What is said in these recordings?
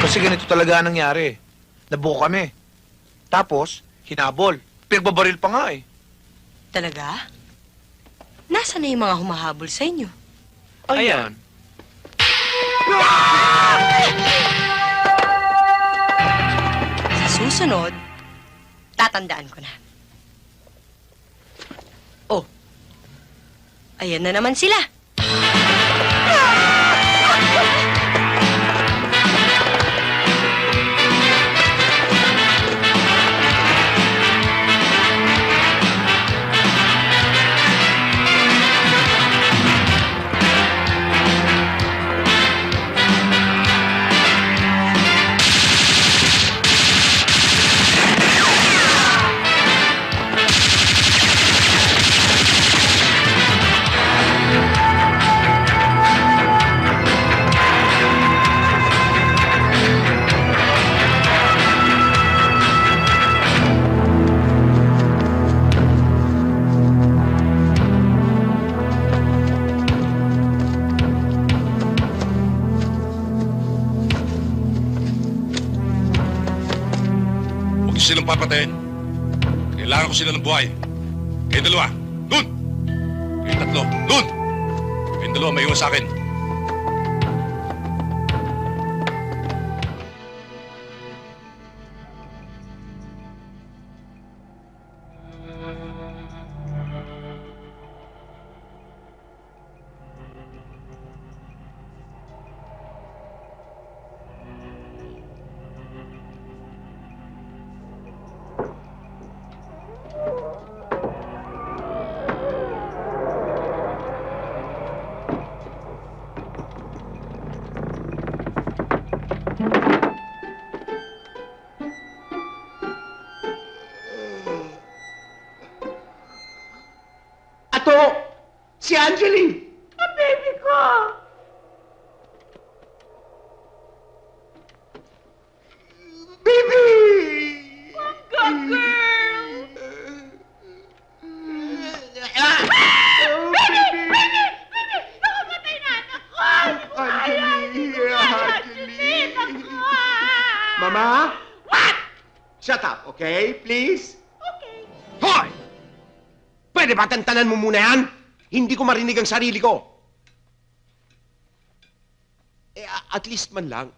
Kasi ganito talaga ang nangyari. Nabuko kami. Tapos, hinabol. Pinagbabaril pa nga eh. Talaga? Nasaan na yung mga humahabol sa inyo? Ayan. Sa susunod, tatandaan ko na. Oh, ayan na naman sila. Huwag niyo silang papatayin. Kailangan ko sila ng buhay. Kayong dalawa, dun! Kayong tatlo, dun! Kayong dalawa, may iwan sa akin. Ato! Si Angeline! Ang baby ko! Baby! Good girl! Baby! Nakamatay na anak ko! Angeline! Angeline! Ako! Mama? What? Shut up, okay? Please? Okay. Hoy! Pwede ba tantanan mo muna yan? Hindi ko marinig ang sarili ko. At least man lang,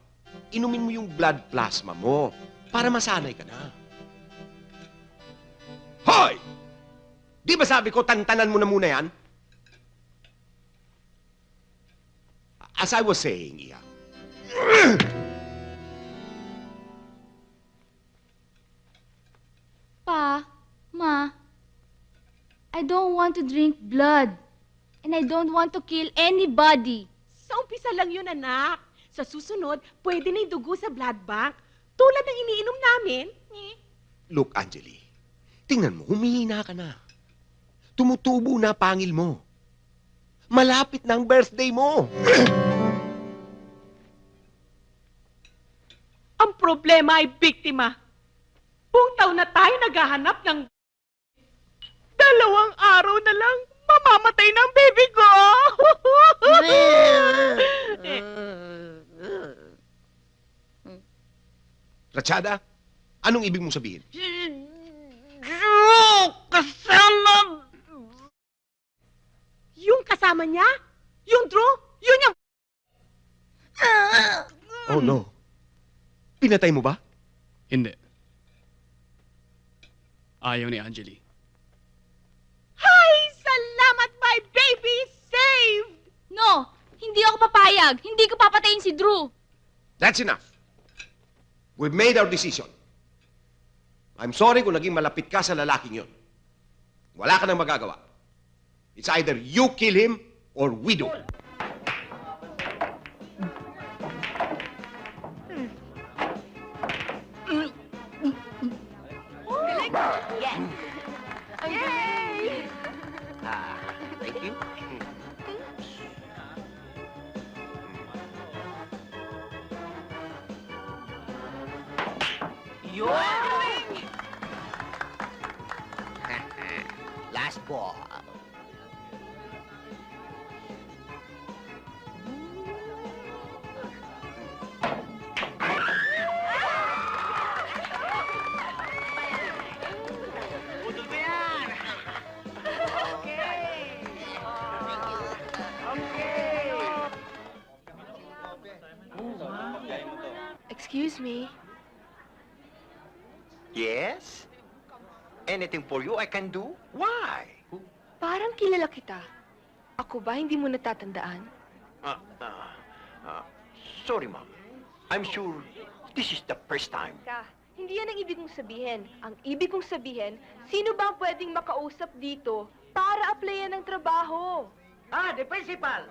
inumin mo yung blood plasma mo para masanay ka na. Hoy! Di ba sabi ko tantanan mo na muna yan? As I was saying, Iha. Pa, Ma, I don't want to drink blood. And I don't want to kill anybody. Sa umpisa lang yun, anak. Sa susunod, pwede na yung dugo sa blood bank. Tulad ng iniinom namin. Look, Anjali, tingnan mo, humihina ka na. Tumutubo na pangil mo. Malapit na ang birthday mo. Ang problema ay biktima. Buong taon na tayo naghahanap ng 2 araw na lang mamamatay ng baby ko. Ratchada, anong ibig mong sabihin? Kasama... Yung kasama niya? Yung Drew? Yun yung... Oh no. Pinatay mo ba? Hindi. Ayaw ni Anjali. Ay, salamat, my baby saved! No, hindi ako papayag. Hindi ko papatayin si Drew. That's enough. We've made our decision. I'm sorry kung naging malapit ka sa lalaking yon. Wala ka nang magagawa. It's either you kill him or we do. Yay! Thank you. Last ball. Excuse me. Yes? Anything for you I can do? Why? Parang kilala kita. Ako ba hindi mo natatandaan? Sorry, ma'am. I'm sure this is the first time. Hindi yan ang ibig kong sabihin. Ang ibig kong sabihin, sino ba ang pwedeng makausap dito para applyan ng trabaho? The principal!